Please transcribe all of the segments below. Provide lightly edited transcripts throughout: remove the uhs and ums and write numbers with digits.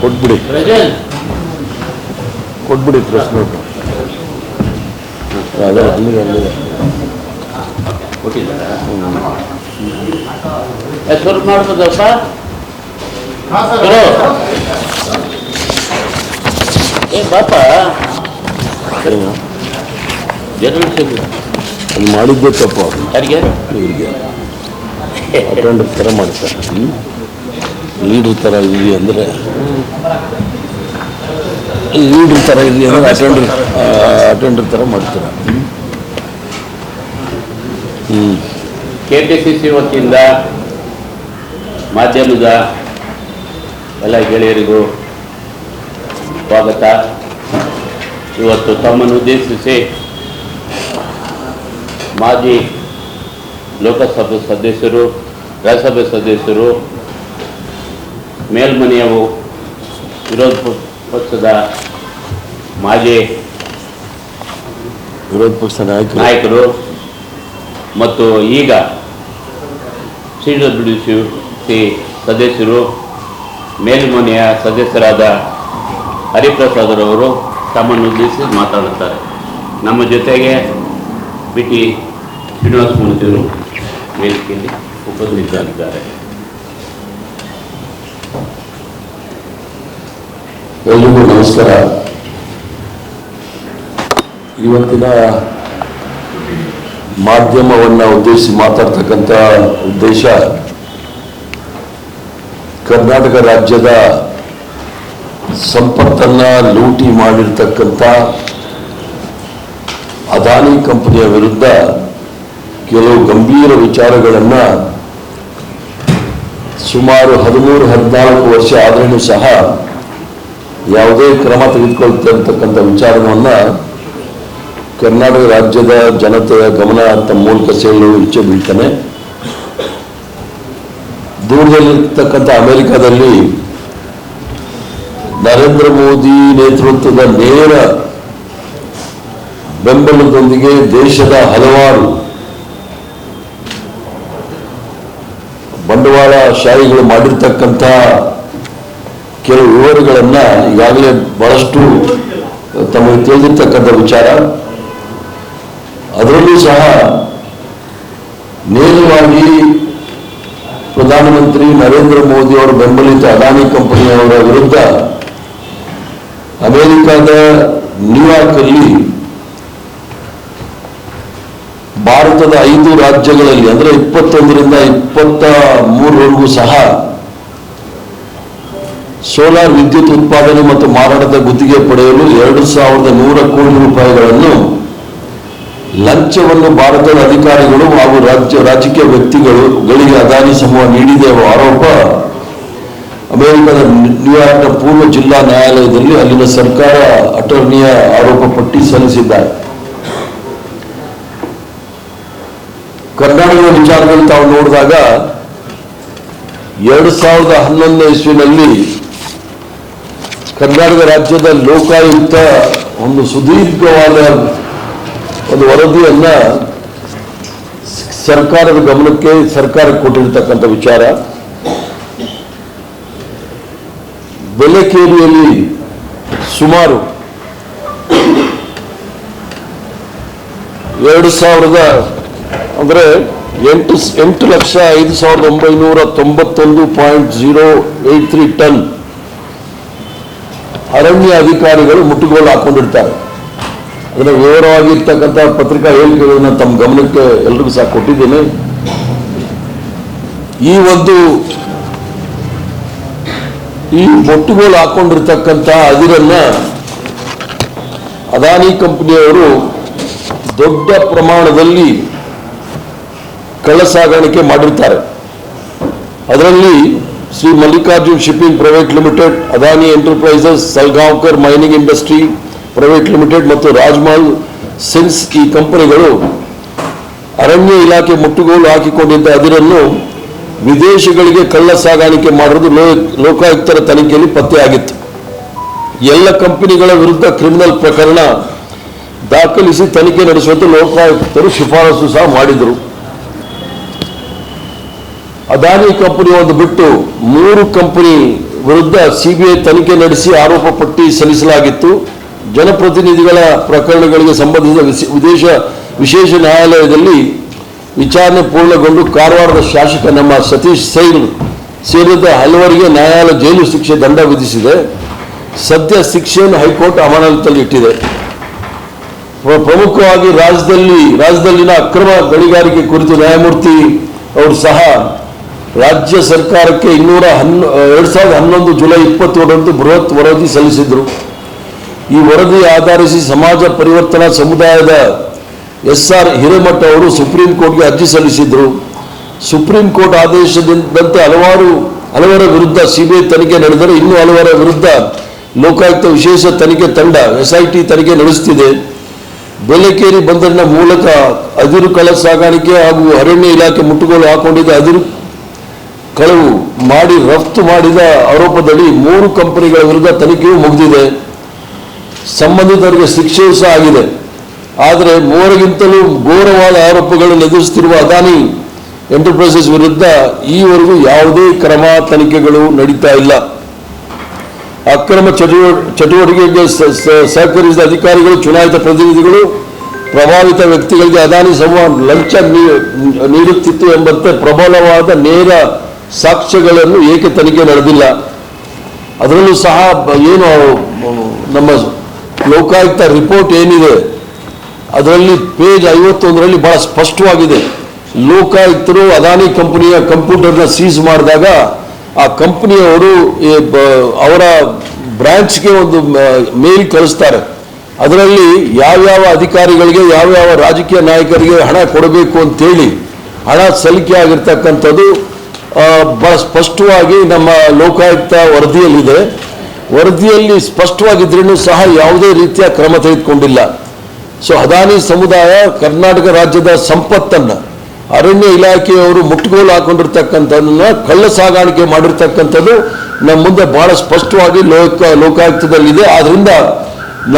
ಕೊಟ್ಬಿಡಿ press note ಅದೇ ಅಲ್ಲಿಗೆ ಸ್ವಲ್ಪ ಮಾಡ್ಬೋದಪ್ಪ. ಏ ಬಾಪ ಅದು ಮಾಡಿದ್ದೆ ತಪ್ಪ ಯಾರಿಗೆ ಇವರಿಗೆ ಅಟೆಂಡರ್ ಥರ ಮಾಡ್ತಾರೆ. ಲೀಡ್ರ್ ಥರ ಇಲ್ಲಿ ಅಂದರೆ ಲೀಡ್ರ್ ಥರ ಇಲ್ಲಿ ಅಂದರೆ ಅಟೆಂಡರ್ ಥರ ಮಾಡ್ತಾರೆ. KPCC ವತಿಯಿಂದ ಮಾಧ್ಯಮದ ಎಲ್ಲ ಗೆಳೆಯರಿಗೂ ಸ್ವಾಗತ. ಇವತ್ತು ತಮ್ಮನ್ನು ಉದ್ದೇಶಿಸಿ ಮಾಜಿ ಲೋಕಸಭೆ ಸದಸ್ಯರು, ರಾಜ್ಯಸಭೆ ಸದಸ್ಯರು, ಮೇಲ್ಮನೆಯ ವಿರೋಧ ಪಕ್ಷದ ಮಾಜಿ ವಿರೋಧ ಪಕ್ಷ ನಾಯಕರು ಮತ್ತು ಈಗ CWC ಸದಸ್ಯರು, ಮೇಲ್ಮನೆಯ ಸದಸ್ಯರಾದ ಹರಿಪ್ರಸಾದರವರು ತಮ್ಮನ್ನು ಉದ್ದೇಶಿಸಿ ಮಾತಾಡುತ್ತಾರೆ. ನಮ್ಮ ಜೊತೆಗೆ BT ಶ್ರೀನಿವಾಸ ಮೂರ್ತಿಯವರು ವೇದಿಕೆಯಲ್ಲಿ ಉಪಸ್ಥಿತರಿದ್ದಾರೆ. ಎಲ್ರಿಗೂ ನಮಸ್ಕಾರ. ಇವತ್ತಿನ ಮಾಧ್ಯಮವನ್ನು ಉದ್ದೇಶಿಸಿ ಮಾತಾಡ್ತಕ್ಕಂಥ ಉದ್ದೇಶ ಕರ್ನಾಟಕ ರಾಜ್ಯದ ಸಂಪತ್ತನ್ನು ಲೂಟಿ ಮಾಡಿರ್ತಕ್ಕಂಥ ಅದಾನಿ ಕಂಪನಿಯ ವಿರುದ್ಧ ಕೆಲವು ಗಂಭೀರ ವಿಚಾರಗಳನ್ನು ಸುಮಾರು 13-14 ವರ್ಷ ಆದ್ರೂ ಸಹ ಯಾವುದೇ ಕ್ರಮ ತೆಗೆದುಕೊಳ್ತಾ ಇರ್ತಕ್ಕಂಥ ವಿಚಾರವನ್ನು ಕರ್ನಾಟಕ ರಾಜ್ಯದ ಜನತೆಯ ಗಮನ ತಮ್ಮ ಮೂಲಕ ಸೆಳೆಯಲು ಇಚ್ಛೆ ಬೀಳ್ತಾನೆ. ದೂರದಲ್ಲಿರ್ತಕ್ಕಂಥ ಅಮೆರಿಕದಲ್ಲಿ ನರೇಂದ್ರ ಮೋದಿ ನೇತೃತ್ವದ ನೇರ ಬೆಂಬಲದೊಂದಿಗೆ ದೇಶದ ಹಲವಾರು ಬಂಡವಾಳಶಾಹಿಗಳು ಮಾಡಿರ್ತಕ್ಕಂಥ ಕೆಲವು ವಿವರಗಳನ್ನು ಈಗಾಗಲೇ ಬಹಳಷ್ಟು ತಮಗೆ ತಿಳಿದಿರ್ತಕ್ಕಂಥ ವಿಚಾರ. ಅದರಲ್ಲೂ ಸಹ ನೇರವಾಗಿ ಪ್ರಧಾನಮಂತ್ರಿ ನರೇಂದ್ರ ಮೋದಿ ಅವರ ಬೆಂಬಲಿತ ಅದಾನಿ ಕಂಪನಿಯವರ ವಿರುದ್ಧ ಅಮೆರಿಕದ ನ್ಯೂಯಾರ್ಕ್ ಅಲ್ಲಿ ಭಾರತದ 5 ರಾಜ್ಯಗಳಲ್ಲಿ ಅಂದರೆ 21ರಿಂದ 23ವರೆಗೂ ಸಹ ಸೋಲಾರ್ ವಿದ್ಯುತ್ ಉತ್ಪಾದನೆ ಮತ್ತು ಮಾರಾಟದ ಗುತ್ತಿಗೆ ಪಡೆಯಲು 2100 ಕೋಟಿ ರೂಪಾಯಿಗಳನ್ನು ಲಂಚವನ್ನು ಭಾರತದ ಅಧಿಕಾರಿಗಳು ಹಾಗೂ ರಾಜಕೀಯ ವ್ಯಕ್ತಿಗಳಿಗೆ ಅದಾನಿ ಸಮೂಹ ನೀಡಿದೆ ಎಂಬ ಆರೋಪ ಅಮೆರಿಕದ ನ್ಯೂಯಾರ್ಕ್ನ ಪೂರ್ವ ಜಿಲ್ಲಾ ನ್ಯಾಯಾಲಯದಲ್ಲಿ ಅಲ್ಲಿನ ಸರ್ಕಾರ ಅಟಾರ್ನಿಯ ಆರೋಪ ಪಟ್ಟಿ ಸಲ್ಲಿಸಿದ್ದಾರೆ. ಕರ್ನಾಟಕದ ವಿಚಾರದಲ್ಲಿ ತಾವು ನೋಡಿದಾಗ 2011ನೇ ಇಸ್ವಿನಲ್ಲಿ ಕರ್ನಾಟಕ ರಾಜ್ಯದ ಲೋಕಾಯುಕ್ತ ಒಂದು ಸುದೀರ್ಘವಾದ ಒಂದು ವರದಿಯನ್ನ ಸರ್ಕಾರದ ಗಮನಕ್ಕೆ ಸರ್ಕಾರಕ್ಕೆ ಕೊಟ್ಟಿರ್ತಕ್ಕಂಥ ವಿಚಾರ. ಬೆಲೆಕೇರಿಯಲ್ಲಿ ಸುಮಾರು 8,05,991.083 ಟನ್ ಅರಣ್ಯ ಅಧಿಕಾರಿಗಳು ಮುಟ್ಟುಗೋಲು ಹಾಕೊಂಡಿರ್ತಾರೆ. ಅದರ ವಿವರವಾಗಿರ್ತಕ್ಕಂಥ ಪತ್ರಿಕಾ ಹೇಳಿಕೆಗಳನ್ನು ತಮ್ಮ ಗಮನಕ್ಕೆ ಎಲ್ರಿಗೂ ಸಹ ಕೊಟ್ಟಿದ್ದೇನೆ. ಈ ಮುಟ್ಟುಗೋಲು ಹಾಕೊಂಡಿರ್ತಕ್ಕಂಥ ಅದಿರನ್ನ ಅದಾನಿ ಕಂಪನಿಯವರು ದೊಡ್ಡ ಪ್ರಮಾಣದಲ್ಲಿ ಕಳ್ಳಸಾಗಾಣಿಕೆ ಮಾಡಿರ್ತಾರೆ. ಅದರಲ್ಲಿ Shri Mallikarjun shipping private limited, Adani enterprises, Salgaonkar mining industry private limited ಮತ್ತು ರಾಜ್ಮಹಲ್ ಸಿನ್ಸ್ ಈ ಕಂಪನಿಗಳು ಅರಣ್ಯ ಇಲಾಖೆ ಮುಟ್ಟುಗೋಲು ಹಾಕಿಕೊಂಡಿದ್ದ ಅದಿರನ್ನು ವಿದೇಶಗಳಿಗೆ ಕಳ್ಳ ಸಾಗಾಣಿಕೆ ಮಾಡಿರುವುದು ಲೋಕಾಯುಕ್ತರ ತನಿಖೆಯಲ್ಲಿ ಪತ್ತೆಯಾಗಿತ್ತು. ಎಲ್ಲ ಕಂಪನಿಗಳ ವಿರುದ್ಧ ಕ್ರಿಮಿನಲ್ ಪ್ರಕರಣ ದಾಖಲಿಸಿ ತನಿಖೆ ನಡೆಸುವಂತೆ ಲೋಕಾಯುಕ್ತರು ಶಿಫಾರಸು ಸಹ ಮಾಡಿದರು. ಅದಾನಿ ಕಂಪನಿ ಒಂದು ಬಿಟ್ಟು 3 ಕಂಪನಿ ವಿರುದ್ಧ ಸಿಬಿಐ ತನಿಖೆ ನಡೆಸಿ ಆರೋಪ ಪಟ್ಟಿ ಸಲ್ಲಿಸಲಾಗಿತ್ತು. ಜನಪ್ರತಿನಿಧಿಗಳ ಪ್ರಕರಣಗಳಿಗೆ ಸಂಬಂಧಿಸಿದ ವಿಶೇಷ ನ್ಯಾಯಾಲಯದಲ್ಲಿ ವಿಚಾರಣೆ ಪೂರ್ಣಗೊಂಡು ಕಾರವಾರದ ಶಾಸಕ ನಮ್ಮ ಸತೀಶ್ ಸೈಲ್ ಸೇರಿದಂತೆ ಹಲವರಿಗೆ ನ್ಯಾಯಾಲಯ ಜೈಲು ಶಿಕ್ಷೆ ದಂಡ ವಿಧಿಸಿದೆ. ಸದ್ಯ ಶಿಕ್ಷೆಯನ್ನು ಹೈಕೋರ್ಟ್ ಅಮಾನತಲ್ಲಿ ಇಟ್ಟಿದೆ. ಪ್ರಮುಖವಾಗಿ ರಾಜ್ಯದಲ್ಲಿನ ಅಕ್ರಮ ಗಣಿಗಾರಿಕೆ ಕುರಿತು ನ್ಯಾಯಮೂರ್ತಿ ಅವರು ಸಹ ರಾಜ್ಯ ಸರ್ಕಾರಕ್ಕೆ 2011 ಜುಲೈ 27ರಂದು ಬೃಹತ್ ವರದಿ ಸಲ್ಲಿಸಿದರು. ಈ ವರದಿ ಆಧರಿಸಿ ಸಮಾಜ ಪರಿವರ್ತನಾ ಸಮುದಾಯದ SR ಹಿರೇಮಠ ಅವರು ಸುಪ್ರೀಂ ಕೋರ್ಟ್ಗೆ ಅರ್ಜಿ ಸಲ್ಲಿಸಿದರು. ಸುಪ್ರೀಂ ಕೋರ್ಟ್ ಆದೇಶದಂತೆ ಹಲವರ ವಿರುದ್ಧ ಸಿಬಿಐ ತನಿಖೆ ನಡೆದರೆ ಇನ್ನೂ ಹಲವರ ವಿರುದ್ಧ ಲೋಕಾಯುಕ್ತ ವಿಶೇಷ ತನಿಖೆ ತಂಡ SIT ತನಿಖೆ ನಡೆಸುತ್ತಿದೆ. ಬೆಳಕೇರಿ ಬಂದರಿನ ಮೂಲಕ ಅದಿರು ಕಳ್ಳ ಸಾಗಾಣಿಕೆ ಹಾಗೂ ಅರಣ್ಯ ಇಲಾಖೆ ಮುಟ್ಟುಗೋಲು ಹಾಕೊಂಡಿದ್ದ ಅದಿರು ಕಳವು ಮಾಡಿ ರಫ್ತು ಮಾಡಿದ ಆರೋಪದಡಿ 3 ಕಂಪನಿಗಳ ವಿರುದ್ಧ ತನಿಖೆಯೂ ಮುಗಿದಿದೆ. ಸಂಬಂಧಿತರಿಗೆ ಶಿಕ್ಷೆಯೂ ಸಹ ಆಗಿದೆ. ಆದರೆ 3ಗಿಂತಲೂ ಘೋರವಾದ ಆರೋಪಗಳನ್ನು ಎದುರಿಸುತ್ತಿರುವ ಅದಾನಿ ಎಂಟರ್ಪ್ರೈಸಸ್ ವಿರುದ್ಧ ಈವರೆಗೂ ಯಾವುದೇ ಕ್ರಮ ತನಿಖೆಗಳು ನಡೀತಾ ಇಲ್ಲ. ಅಕ್ರಮ ಚಟುವಟಿಕೆಗೆ ಸಹಕರಿಸಿದ ಅಧಿಕಾರಿಗಳು, ಚುನಾಯಿತ ಪ್ರತಿನಿಧಿಗಳು, ಪ್ರಭಾವಿತ ವ್ಯಕ್ತಿಗಳಿಗೆ ಅದಾನಿ ಸಮೂಹ ಲಂಚ ನೀಡುತ್ತಿತ್ತು ಎಂಬಂತೆ ಪ್ರಬಲವಾದ ನೇರ ಸಾಕ್ಷ್ಯಗಳನ್ನು ಏಕೆ ತನಿಖೆ ನಡೆದಿಲ್ಲ? ಅದರಲ್ಲೂ ಸಹ ಏನು ನಮ್ಮ ಲೋಕಾಯುಕ್ತ ರಿಪೋರ್ಟ್ ಏನಿದೆ ಅದರಲ್ಲಿ ಪೇಜ್ 51ರಲ್ಲಿ ಬಹಳ ಸ್ಪಷ್ಟವಾಗಿದೆ. ಲೋಕಾಯುಕ್ತರು ಅದಾನಿ ಕಂಪನಿಯ ಕಂಪ್ಯೂಟರ್ನ ಸೀಸ್ ಮಾಡಿದಾಗ ಆ ಕಂಪನಿಯವರು ಅವರ ಬ್ರಾಂಚ್ಗೆ ಒಂದು ಮೇಲ್ ಕಳಿಸ್ತಾರೆ. ಅದರಲ್ಲಿ ಯಾವ್ಯಾವ ಅಧಿಕಾರಿಗಳಿಗೆ, ಯಾವ್ಯಾವ ರಾಜಕೀಯ ನಾಯಕರಿಗೆ ಹಣ ಕೊಡಬೇಕು ಅಂತೇಳಿ ಹಣ ಸಲ್ಲಿಕೆ ಆಗಿರ್ತಕ್ಕಂಥದ್ದು ಬಹಳ ಸ್ಪಷ್ಟವಾಗಿ ನಮ್ಮ ಲೋಕಾಯುಕ್ತ ವರದಿಯಲ್ಲಿದೆ. ವರದಿಯಲ್ಲಿ ಸ್ಪಷ್ಟವಾಗಿದ್ರೂ ಸಹ ಯಾವುದೇ ರೀತಿಯ ಕ್ರಮ ತೆಗೆದುಕೊಂಡಿಲ್ಲ. ಸೊ ಅದಾನಿ ಸಮುದಾಯ ಕರ್ನಾಟಕ ರಾಜ್ಯದ ಸಂಪತ್ತನ್ನು ಅರಣ್ಯ ಇಲಾಖೆಯವರು ಮುಟ್ಟುಗೋಲು ಹಾಕೊಂಡಿರ್ತಕ್ಕಂಥದ್ದನ್ನ ಕಳ್ಳ ಸಾಗಾಣಿಕೆ ಮಾಡಿರ್ತಕ್ಕಂಥದ್ದು ನಮ್ಮ ಮುಂದೆ ಬಹಳ ಸ್ಪಷ್ಟವಾಗಿ ಲೋಕಾಯುಕ್ತದಲ್ಲಿದೆ. ಆದ್ರಿಂದ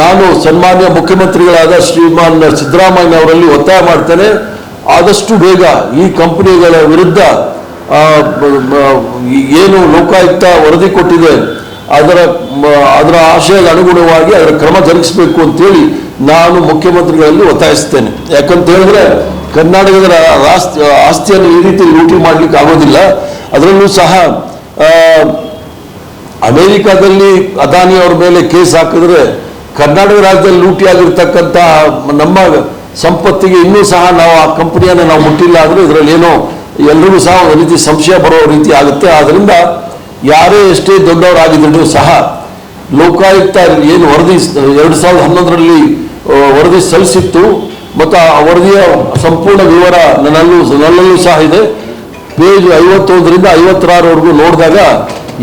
ನಾನು ಸನ್ಮಾನ್ಯ ಮುಖ್ಯಮಂತ್ರಿಗಳಾದ ಶ್ರೀಮಾನ್ ಸಿದ್ದರಾಮಯ್ಯ ಅವರಲ್ಲಿ ಒತ್ತಾಯ ಮಾಡ್ತೇನೆ, ಆದಷ್ಟು ಬೇಗ ಈ ಕಂಪನಿಗಳ ವಿರುದ್ಧ ಏನು ಲೋಕಾಯುಕ್ತ ವರದಿ ಕೊಟ್ಟಿದೆ ಅದರ ಆಶಯದ ಅನುಗುಣವಾಗಿ ಅದರ ಕ್ರಮ ಜರುಗಿಸಬೇಕು ಅಂತೇಳಿ ನಾನು ಮುಖ್ಯಮಂತ್ರಿಗಳಲ್ಲಿ ಒತ್ತಾಯಿಸ್ತೇನೆ. ಯಾಕಂತ ಹೇಳಿದ್ರೆ ಕರ್ನಾಟಕದ ಆಸ್ತಿಯನ್ನು ಈ ರೀತಿ ಲೂಟಿ ಮಾಡಲಿಕ್ಕೆ ಆಗೋದಿಲ್ಲ. ಅದರಲ್ಲೂ ಸಹ ಅಮೆರಿಕಾದಲ್ಲಿ ಅದಾನಿ ಅವ್ರ ಮೇಲೆ ಕೇಸ್ ಹಾಕಿದ್ರೆ ಕರ್ನಾಟಕ ರಾಜ್ಯದಲ್ಲಿ ಲೂಟಿ ಆಗಿರ್ತಕ್ಕಂಥ ನಮ್ಮ ಸಂಪತ್ತಿಗೆ ಇನ್ನೂ ಸಹ ನಾವು ಆ ಕಂಪನಿಯನ್ನು ನಾವು ಮುಟ್ಟಿಲ್ಲ ಅಂದರೆ ಇದರಲ್ಲಿ ಏನೋ ಎಲ್ರಿಗೂ ಸಹ ಒಂದು ರೀತಿ ಸಂಶಯ ಬರೋ ರೀತಿ ಆಗುತ್ತೆ. ಆದ್ದರಿಂದ ಯಾರೇ ಎಷ್ಟೇ ದೊಡ್ಡವರಾಗಿದ್ದರೂ ಸಹ ಲೋಕಾಯುಕ್ತ ಏನು ವರದಿ 2011ರಲ್ಲಿ ವರದಿ ಸಲ್ಲಿಸಿತ್ತು ಮತ್ತು ಆ ವರದಿಯ ಸಂಪೂರ್ಣ ವಿವರ ನನ್ನಲ್ಲೂ ಸಹ ಇದೆ. ಪೇಜ್ 51ರಿಂದ 56ವರೆಗೂ ನೋಡಿದಾಗ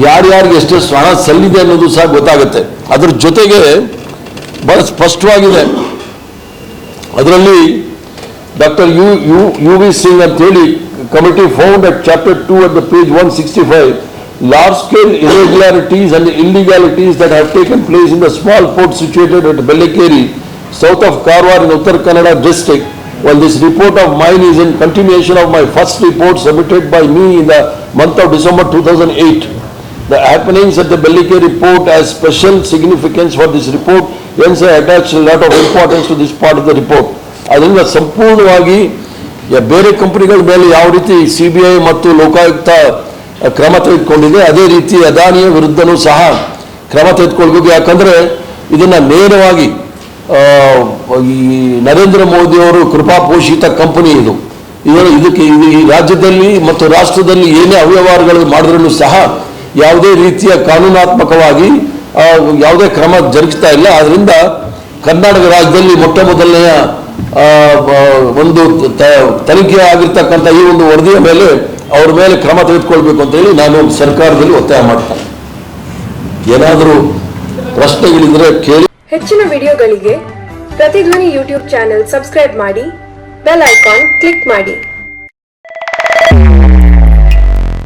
ಯಾರ್ಯಾರಿಗೆ ಎಷ್ಟೆಷ್ಟು ಹಣ ಸಲ್ಲಿದೆ ಅನ್ನೋದು ಸಹ ಗೊತ್ತಾಗುತ್ತೆ. ಅದ್ರ ಜೊತೆಗೆ ಬಹಳ ಸ್ಪಷ್ಟವಾಗಿದೆ. ಅದರಲ್ಲಿ ಡಾಕ್ಟರ್ UV ಸಿಂಗ್ ಅಂತೇಳಿ committee found at chapter 2 at the page 165 large scale irregularities and illegalities that have taken place in the small port situated at Bellekeri south of Karwar in Uttar Kannada district. While this report of mine is in continuation of my first report submitted by me in the month of December 2008, the happenings at the Bellekeri port has special significance for this report. Hence I attach a lot of importance to this part of the report. ಅದರಿಂದ ಸಂಪೂರ್ಣವಾಗಿ ಬೇರೆ ಕಂಪನಿಗಳ ಮೇಲೆ ಯಾವ ರೀತಿ CBI ಮತ್ತು ಲೋಕಾಯುಕ್ತ ಕ್ರಮ ತೆಗೆದುಕೊಂಡಿದೆ ಅದೇ ರೀತಿ ಅದಾನಿಯ ವಿರುದ್ಧನೂ ಸಹ ಕ್ರಮ ತೆಗೆದುಕೊಳ್ಬೇಕು. ಯಾಕಂದರೆ ಇದನ್ನು ನೇರವಾಗಿ ಈ ನರೇಂದ್ರ ಮೋದಿಯವರು ಕೃಪಾಪೋಷಿತ ಕಂಪನಿ ಇದಕ್ಕೆ ಈ ರಾಜ್ಯದಲ್ಲಿ ಮತ್ತು ರಾಷ್ಟ್ರದಲ್ಲಿ ಏನೇ ಅವ್ಯವಹಾರಗಳು ಮಾಡಿದ್ರೂ ಸಹ ಯಾವುದೇ ರೀತಿಯ ಕಾನೂನಾತ್ಮಕವಾಗಿ ಯಾವುದೇ ಕ್ರಮ ಜರುಗಿಸ್ತಾ ಇಲ್ಲ. ಆದ್ದರಿಂದ ಕರ್ನಾಟಕ ರಾಜ್ಯದಲ್ಲಿ ಮೊಟ್ಟ ಮೊದಲನೆಯ ಒಂದು ತನಿಖೆ ಆಗಿರ್ತಕ್ಕಂಥ ಈ ಒಂದು ವರದಿಯ ಮೇಲೆ ಅವ್ರ ಮೇಲೆ ಕ್ರಮ ತೆಗೆದುಕೊಳ್ಬೇಕು ಅಂತ ಹೇಳಿ ನಾನು ಸರ್ಕಾರದಲ್ಲಿ ಒತ್ತಾಯ ಮಾಡ್ತೇನೆ. ಏನಾದರೂ ಪ್ರಶ್ನೆಗಳಿದ್ರೆ ಕೇಳಿ. ಹೆಚ್ಚಿನ ವಿಡಿಯೋಗಳಿಗೆ ಪ್ರತಿಧ್ವನಿ ಯೂಟ್ಯೂಬ್ ಚಾನೆಲ್ ಸಬ್ಸ್ಕ್ರೈಬ್ ಮಾಡಿ, ಬೆಲ್ ಐಕಾನ್ ಕ್ಲಿಕ್ ಮಾಡಿ.